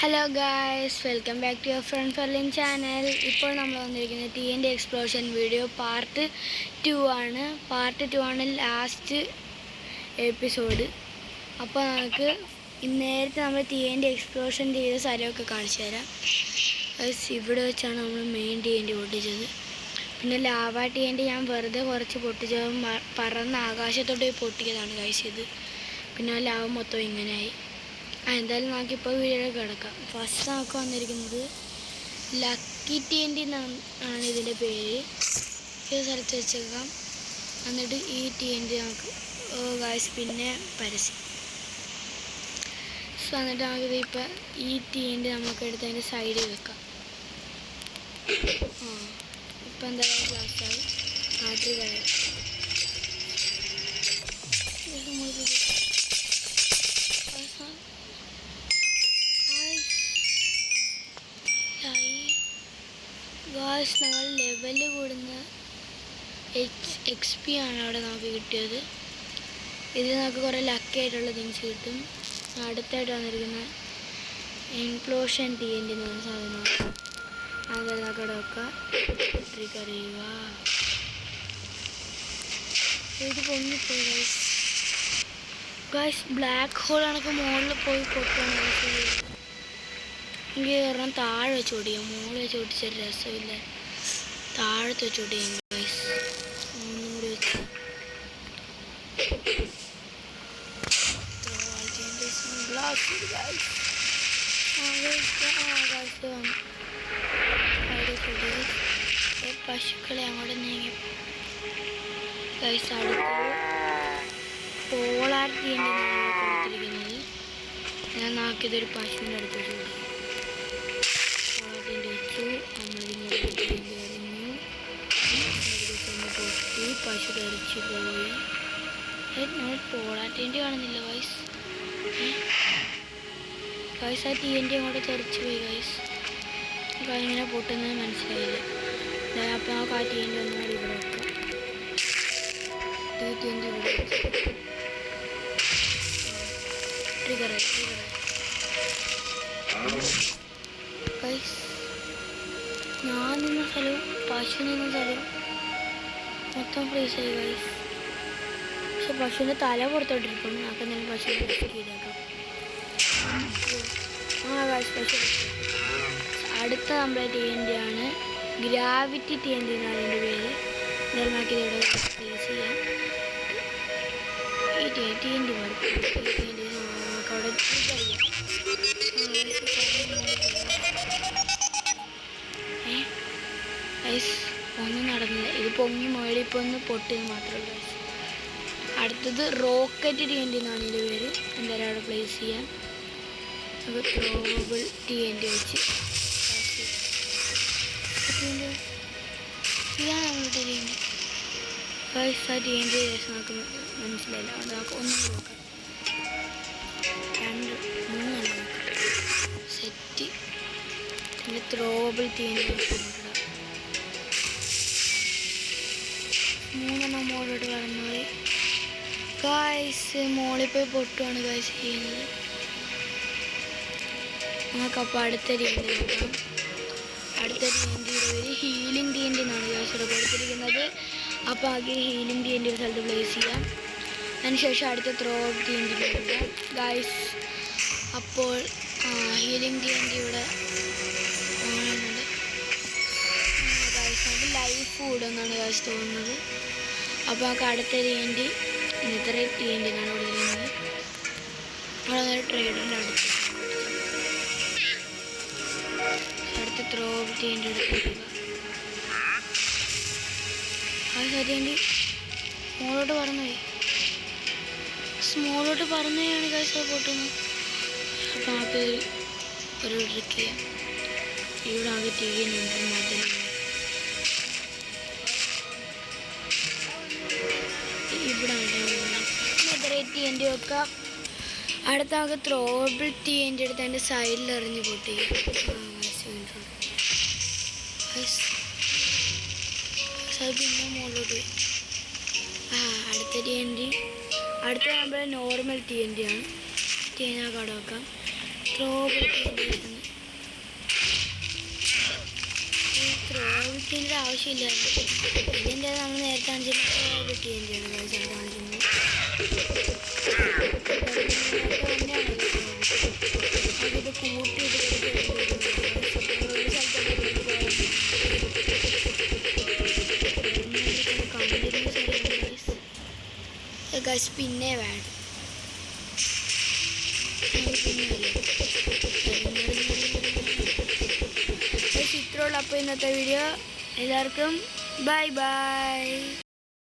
Hello guys, welcome back to your friend Ferlin channel. ഇപ്പോൾ നമ്മൾ വന്നിരിക്കുന്നത് TNT എക്സ്പ്ലോഷൻ വീഡിയോ പാർട്ട് 2 ആണ്. Part 2 ആണ് ലാസ്റ്റ് എപ്പിസോഡ്. അപ്പോൾ നമുക്ക് നേരത്തെ നമ്മൾ TNT എക്സ്പ്ലോഷൻ ചെയ്ത സ്ഥലമൊക്കെ കാണിച്ചു തരാം. ഇവിടെ വെച്ചാണ് നമ്മൾ മെയിൻ TNT പൊട്ടിച്ചത്. പിന്നെ ലാവ TNT ഞാൻ വെറുതെ കുറച്ച് പൊട്ടിച്ചത് പറന്ന് ആകാശത്തോട്ട് പൊട്ടിയതാണ് ഗൈസ് ഇത്. പിന്നെ ലാവ മൊത്തം ഇങ്ങനെയായി. എന്തായാലും നമുക്കിപ്പോൾ വീഡിയോയിലേക്ക് കിടക്കാം. ഫസ്റ്റ് നമുക്ക് വന്നിരിക്കുന്നത് ലക്കി TNT ആണ് ഇതിൻ്റെ പേര്. ഈ സ്ഥലത്ത് വെച്ചേക്കാം. എന്നിട്ട് ഈ TNT നമുക്ക് ഗായ്സ് പിന്നെ പരസ്യം. സോ എന്നിട്ട് നമുക്കിത് ഇപ്പം ഈ TNT നമുക്ക് എടുത്ത് അതിൻ്റെ സൈഡിൽ വെക്കാം. ഇപ്പം എന്തായാലും ഗ്ലാസ്സായി നാട്ടിൽ കളയാം. ഗായ്സ് നമ്മൾ ലെവല് കൂടുന്ന XP ആണ് അവിടെ നമുക്ക് കിട്ടിയത്. ഇതിൽ നമുക്ക് കുറേ ലക്കി ആയിട്ടുള്ള തിങ്സ് കിട്ടും. അടുത്തായിട്ട് വന്നിരിക്കുന്ന ഇൻപ്ലോഷൻ TNT എന്ന് പറഞ്ഞ സാധനമാണ്. അതെല്ലാം നമുക്ക് അവിടെ വെക്കാം. അറിയുക ഇത് പൊങ്ങിപ്പോയി ഗായ്സ്. ഗായ്സ് ബ്ലാക്ക് ഹോൾ കണക്ക് മുകളിൽ പോയി പൊട്ടാണ് ഗായ്സ്. എനിക്ക് കാരണം താഴെ വെച്ച് ഓടിക്കാം. മുകളിൽ വെച്ച് ഓടിച്ചൊരു രസമില്ല. താഴത്ത് വെച്ച് ഓടിക്കാം ഗൈസ്. ഒന്നും കൂടി വെച്ച് പശുക്കളെ അങ്ങോട്ട് നീങ്ങി ഗൈസ്. അടുത്തത് പോളാർ TNT കൊടുത്തിരിക്കുന്നത്. ഞാൻ നാക്കിയതൊരു പശുവിൻ്റെ അടുത്ത് വെച്ച് കൊടുക്കും. പൊട്ടി പശു തെറിച്ച് പോയി. നമ്മൾ പോളാർ TNT കാണുന്നില്ല ഗൈസ്. ഗൈസ് ആ TNT അങ്ങോട്ട് തെറിച്ച് പോയി ഗൈസ്. ഇങ്ങനെ പൊട്ടുന്നത് മനസ്സിലായില്ല. അപ്പം നമുക്ക് ആ TNT ഒന്നും കൂടി ഇവിടെ വെക്കാം. TNT ഇവിടെ ട്രിഗറായി ഗൈസ്. ഞാൻ നിന്ന സ്ഥലവും പശു നിന്ന സ്ഥലവും മൊത്തം ഫ്രീസായി ഗൈസ്. പക്ഷെ പശുവിൻ്റെ തല പുറത്തോട്ടിരിക്കുന്നു. നമുക്ക് എന്തെങ്കിലും പശുവിനെ ശരിയാക്കാം. ഗൈസ് പശു അടുത്ത നമ്മളെ TNT ആണ്. ഗ്രാവിറ്റി TNT എന്നാണ് അതിൻ്റെ പേര്. എന്തായാലും നമുക്ക് ഇവിടെ പ്ലേസ് ചെയ്യാം. ഈ TNT നമുക്ക് അവിടെ ഒന്നും നടന്നില്ല. ഇത് പൊങ്ങി മുകളിപ്പോൾ ഒന്ന് പൊട്ടിയത് മാത്രമല്ല. അടുത്തത് റോക്കറ്റ് TNT എന്നാണ് ഇതിൻ്റെ പേര്. എന്തായാലും അവിടെ പ്ലേസ് ചെയ്യാം. അത് ത്രോവബിൾ TNT വെച്ച് ഇതാണ് നമ്മുടെ TNT. ഗൈസ് ആ TNT നമുക്ക് മനസ്സിലായില്ല. അത് നമുക്ക് ഒന്നും നോക്കാം. 2 3 നോക്കാം. സെറ്റ് പിന്നെ ത്രോവബിൾ TNT മോളോട്ട് കടന്നുപോയി ഗായ്സ്. മോളിൽ പോയി പൊട്ടുവാണ് ഗായ്സ് ചെയ്യുന്നത്. നമുക്കപ്പോൾ അടുത്ത TNT നോക്കാം. അടുത്ത TNTയുടെ പേര് ഹീലിംഗ് TNT എന്നാണ് ഗായ്സ് ഇവിടെ കൊടുത്തിരിക്കുന്നത്. അപ്പോൾ ആകെ ഹീലിംഗ് TNT ഒരു സ്ഥലത്ത് പ്ലേസ് ചെയ്യാം. അതിനുശേഷം അടുത്ത ത്രോവബിൾ TNT കൊടുക്കാം ഗായ്സ്. അപ്പോൾ ഹീലിംഗ് TNT ഇവിടെ ഓണുണ്ട് ഗായ്സ്. നമുക്ക് ലൈഫ് കൂടുമെന്നാണ് ഗായ്സ് തോന്നുന്നത്. അപ്പോൾ നമുക്ക് അടുത്ത TNT ഇത്ര TNT എന്നാണ് കൊടുത്തിരിക്കുന്നത്. അവിടെ ട്രേഡറിൻ്റെ അടുത്ത ത്രോവബിൾ TNT എടുത്തിരിക്കുക. ആ TNT സ്മോളോട്ട് പറന്നുപോയി. സ്മോളോട്ട് പറന്നുകയാണ് ഗൈസ് പൊട്ടുന്നത്. അപ്പോൾ നമുക്ക് ഒരു ട്രിക്ക് ചെയ്യാം. ഇവിടെ ആകെ TNT മതിൽ ഇവിടെ TNT വെക്കാം. അടുത്ത നമുക്ക് ത്രോവബിൾ TNT എടുത്ത് അതിൻ്റെ സൈഡിൽ എറിഞ്ഞ് പൊട്ടി. പിന്നെ മുകളിലോട്ട് പോയി. അടുത്ത TNT അടുത്ത നമ്മുടെ നോർമൽ TNT ആണ്. TNT കട വെക്കാം. ത്രോവബിൾ TNT സീനിൻ്റെ ആവശ്യമില്ല. ഇതിൻ്റെ നമ്മൾ നേരത്തെ കാണിച്ചിട്ട് TNT ആണ് കാണിക്കുന്നത്. അതിത് കൂട്ടിയിട്ട് ഗൈസ് പിന്നെ വേണം ഇത്രയുള്ള അപ്പോൾ ഇന്നത്തെ വീഡിയോ എല്ലാവർക്കും ബൈ ബൈ.